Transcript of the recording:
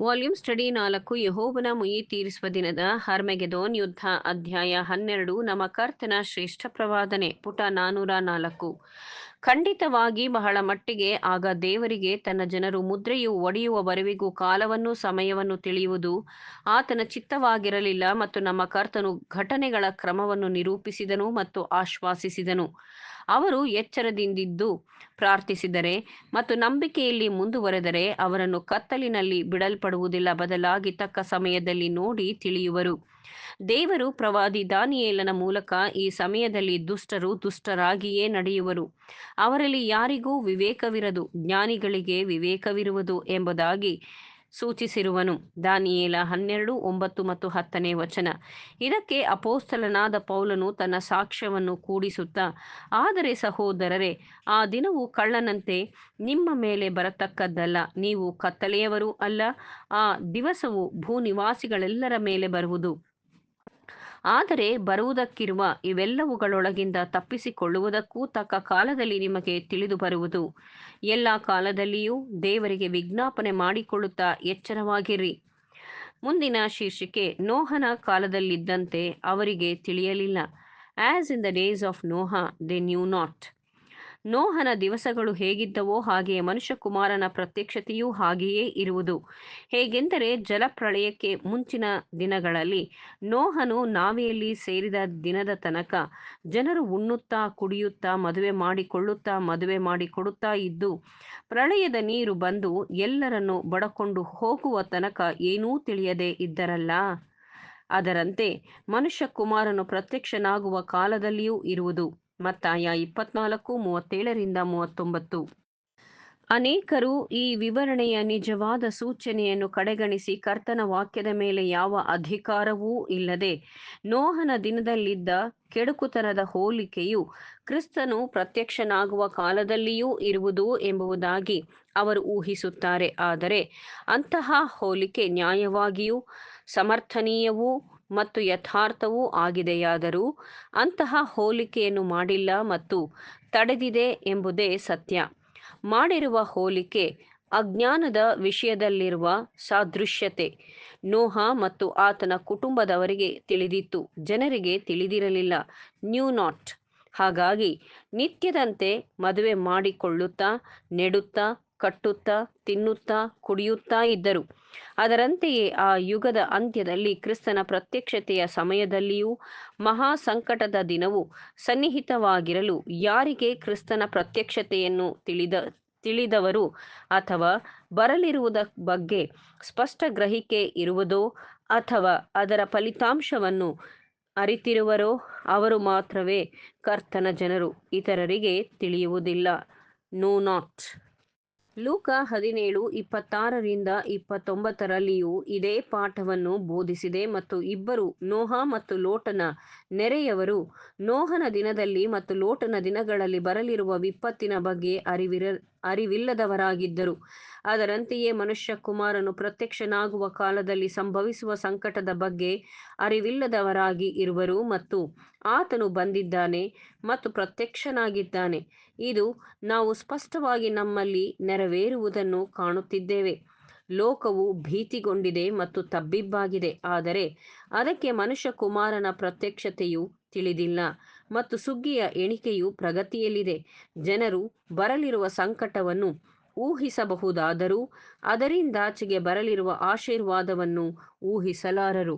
Volume study 4 ಯೆಹೋವನ ಮುಯ್ಯಿ ತೀರಿಸುವ ದಿನದ ಹರ್ಮೆಗೆದೋನ್ ಯುದ್ಧ ಅಧ್ಯಾಯ 12 ನಮ್ಮ ಕರ್ತನ ಶ್ರೇಷ್ಠ ಪ್ರವಾದನೆ ಪುಟ 404. ಖಂಡಿತವಾಗಿ ಬಹಳ ಮಟ್ಟಿಗೆ ಆಗ ದೇವರಿಗೆ ತನ್ನ ಜನರು ಮುದ್ರೆಯು ಒಡೆಯುವವರೆವಿಗೂ ಕಾಲವನ್ನು ಸಮಯವನ್ನು ತಿಳಿಯುವುದು ಆತನ ಚಿತ್ತವಾಗಿರಲಿಲ್ಲ ಮತ್ತು ನಮ್ಮ ಕರ್ತನು ಘಟನೆಗಳ ಕ್ರಮವನ್ನು ನಿರೂಪಿಸಿದನು ಮತ್ತು ಆಶ್ವಾಸಿಸಿದನು. ಅವರು ಎಚ್ಚರದಿಂದಿದ್ದು ಪ್ರಾರ್ಥಿಸಿದರೆ ಮತ್ತು ನಂಬಿಕೆಯಲ್ಲಿ ಮುಂದುವರೆದರೆ ಅವರನ್ನು ಕತ್ತಲಿನಲ್ಲಿ ಬಿಡಲ್ಪಡುವುದಿಲ್ಲ, ಬದಲಾಗಿ ತಕ್ಕ ಸಮಯದಲ್ಲಿ ನೋಡಿ ತಿಳಿಯುವರು. ದೇವರು ಪ್ರವಾದಿ ದಾನಿಯೇಲನ ಮೂಲಕ ಈ ಸಮಯದಲ್ಲಿ ದುಷ್ಟರು ದುಷ್ಟರಾಗಿಯೇ ನಡೆಯುವರು, ಅವರಲ್ಲಿ ಯಾರಿಗೂ ವಿವೇಕವಿರದು, ಜ್ಞಾನಿಗಳಿಗೆ ವಿವೇಕವಿರುವುದು ಎಂಬುದಾಗಿ ಸೂಚಿಸಿರುವನು. ದಾನಿಯೇಲ 12:9 ಮತ್ತು 10 ಇದಕ್ಕೆ ಅಪೊಸ್ತಲನಾದ ಪೌಲನು ತನ್ನ ಸಾಕ್ಷ್ಯವನ್ನು ಕೂಡಿಸುತ್ತಾ, ಆದರೆ ಸಹೋದರರೇ, ಆ ದಿನವು ಕಳ್ಳನಂತೆ ನಿಮ್ಮ ಮೇಲೆ ಬರತಕ್ಕದ್ದಲ್ಲ, ನೀವು ಕತ್ತಲೆಯವರೂ ಅಲ್ಲ. ಆ ದಿವಸವು ಭೂನಿವಾಸಿಗಳೆಲ್ಲರ ಮೇಲೆ ಬರುವುದು. ಆದರೆ ಬರುವುದಕ್ಕಿರುವ ಇವೆಲ್ಲವುಗಳೊಳಗಿಂದ ತಪ್ಪಿಸಿಕೊಳ್ಳುವುದಕ್ಕೂ ತಕ್ಕ ಕಾಲದಲ್ಲಿ ನಿಮಗೆ ತಿಳಿದು ಬರುವುದು. ಎಲ್ಲ ಕಾಲದಲ್ಲಿಯೂ ದೇವರಿಗೆ ವಿಜ್ಞಾಪನೆ ಮಾಡಿಕೊಳ್ಳುತ್ತಾ ಎಚ್ಚರವಾಗಿರ್ರಿ. ಮುಂದಿನ ಶೀರ್ಷಿಕೆ ನೋಹನ ಕಾಲದಲ್ಲಿದ್ದಂತೆ ಅವರಿಗೆ ತಿಳಿಯಲಿಲ್ಲ. As in the days of Noah they knew not. ನೋಹನ ದಿವಸಗಳು ಹೇಗಿದ್ದವೋ ಹಾಗೆಯೇ ಮನುಷ್ಯಕುಮಾರನ ಪ್ರತ್ಯಕ್ಷತೆಯೂ ಹಾಗೆಯೇ ಇರುವುದು. ಹೇಗೆಂದರೆ ಜಲಪ್ರಳಯಕ್ಕೆ ಮುಂಚಿನ ದಿನಗಳಲ್ಲಿ ನೋಹನು ನಾವೆಯಲ್ಲಿ ಸೇರಿದ ದಿನದ ತನಕ ಜನರು ಉಣ್ಣುತ್ತಾ ಕುಡಿಯುತ್ತಾ ಮದುವೆ ಮಾಡಿಕೊಡುತ್ತಾ ಇದ್ದು, ಪ್ರಳಯದ ನೀರು ಬಂದು ಎಲ್ಲರನ್ನು ಬಡಕೊಂಡು ಹೋಗುವ ತನಕ ಏನೂ ತಿಳಿಯದೆ ಇದ್ದರಲ್ಲ. ಅದರಂತೆ ಮನುಷ್ಯಕುಮಾರನು ಪ್ರತ್ಯಕ್ಷನಾಗುವ ಕಾಲದಲ್ಲಿಯೂ ಇರುವುದು. ಮತ್ತಾಯ 24:37-39. ಅನೇಕರು ಈ ವಿವರಣೆಯ ನಿಜವಾದ ಸೂಚನೆಯನ್ನು ಕಡೆಗಣಿಸಿ ಕರ್ತನ ವಾಕ್ಯದ ಮೇಲೆ ಯಾವ ಅಧಿಕಾರವೂ ಇಲ್ಲದೆ ನೋಹನ ದಿನದಲ್ಲಿದ್ದ ಕೆಡುಕುತನದ ಹೋಲಿಕೆಯು ಕ್ರಿಸ್ತನು ಪ್ರತ್ಯಕ್ಷನಾಗುವ ಕಾಲದಲ್ಲಿಯೂ ಇರುವುದು ಎಂಬುದಾಗಿ ಅವರು ಊಹಿಸುತ್ತಾರೆ. ಆದರೆ ಅಂತಹ ಹೋಲಿಕೆ ನ್ಯಾಯವಾಗಿಯೂ ಸಮರ್ಥನೀಯವೂ ಮತ್ತು ಯಥಾರ್ಥವೂ ಆಗಿದೆಯಾದರೂ ಅಂತಹ ಹೋಲಿಕೆಯನ್ನು ಮಾಡಿಲ್ಲ ಮತ್ತು ತಡೆದಿದೆ ಎಂಬುದೇ ಸತ್ಯ. ಮಾಡಿರುವ ಹೋಲಿಕೆ ಅಜ್ಞಾನದ ವಿಷಯದಲ್ಲಿರುವ ಸಾದೃಶ್ಯತೆ. ನೋಹ ಮತ್ತು ಆತನ ಕುಟುಂಬದವರಿಗೆ ತಿಳಿದಿತ್ತು, ಜನರಿಗೆ ತಿಳಿದಿರಲಿಲ್ಲ. New not. ಹಾಗಾಗಿ ನಿತ್ಯದಂತೆ ಮದುವೆ ಮಾಡಿಕೊಳ್ಳುತ್ತಾ, ನೆಡುತ್ತಾ, ಕಟ್ಟುತ್ತಾ, ತಿನ್ನುತ್ತಾ, ಕುಡಿಯುತ್ತಾ ಇದ್ದರು. ಅದರಂತೆಯೇ ಆ ಯುಗದ ಅಂತ್ಯದಲ್ಲಿ ಕ್ರಿಸ್ತನ ಪ್ರತ್ಯಕ್ಷತೆಯ ಸಮಯದಲ್ಲಿಯೂ ಮಹಾ ಸಂಕಟದ ದಿನವು ಸನ್ನಿಹಿತವಾಗಿರಲು ಯಾರಿಗೆ ಕ್ರಿಸ್ತನ ಪ್ರತ್ಯಕ್ಷತೆಯನ್ನು ತಿಳಿದವರು ಅಥವಾ ಬರಲಿರುವುದ ಬಗ್ಗೆ ಸ್ಪಷ್ಟ ಗ್ರಹಿಕೆ ಇರುವುದೋ ಅಥವಾ ಅದರ ಫಲಿತಾಂಶವನ್ನು ಅರಿತಿರುವರೋ ಅವರು ಮಾತ್ರವೇ ಕರ್ತನ ಜನರು, ಇತರರಿಗೆ ತಿಳಿಯುವುದಿಲ್ಲ. No not. ಲೂಕ 17:26-29 ಇದೇ ಪಾಠವನ್ನು ಬೋಧಿಸಿದೆ ಮತ್ತು ಇಬ್ಬರು ನೋಹ ಮತ್ತು ಲೋಟನ ನೆರೆಯವರು ನೋಹನ ದಿನದಲ್ಲಿ ಮತ್ತು ಲೋಟನ ದಿನಗಳಲ್ಲಿ ಬರಲಿರುವ ವಿಪತ್ತಿನ ಬಗ್ಗೆ ಅರಿವಿಲ್ಲದವರಾಗಿದ್ದರು. ಅದರಂತೆಯೇ ಮನುಷ್ಯಕುಮಾರನು ಪ್ರತ್ಯಕ್ಷನಾಗುವ ಕಾಲದಲ್ಲಿ ಸಂಭವಿಸುವ ಸಂಕಟದ ಬಗ್ಗೆ ಅರಿವಿಲ್ಲದವರಾಗಿ ಇರುವರು. ಮತ್ತು ಆತನು ಬಂದಿದ್ದಾನೆ ಮತ್ತು ಪ್ರತ್ಯಕ್ಷನಾಗಿದ್ದಾನೆ. ಇದು ನಾವು ಸ್ಪಷ್ಟವಾಗಿ ನಮ್ಮಲ್ಲಿ ನೆರವೇರುವುದನ್ನು ಕಾಣುತ್ತಿದ್ದೇವೆ. ಲೋಕವು ಭೀತಿಗೊಂಡಿದೆ ಮತ್ತು ತಬ್ಬಿಬ್ಬಾಗಿದೆ, ಆದರೆ ಅದಕ್ಕೆ ಮನುಷ್ಯಕುಮಾರನ ಪ್ರತ್ಯಕ್ಷತೆಯು ತಿಳಿದಿಲ್ಲ ಮತ್ತು ಸುಗ್ಗಿಯ ಎಣಿಕೆಯು ಪ್ರಗತಿಯಲ್ಲಿದೆ. ಜನರು ಬರಲಿರುವ ಸಂಕಟವನ್ನು ಊಹಿಸಬಹುದಾದರೂ ಅದರಿಂದಾಚೆಗೆ ಬರಲಿರುವ ಆಶೀರ್ವಾದವನ್ನು ಊಹಿಸಲಾರರು.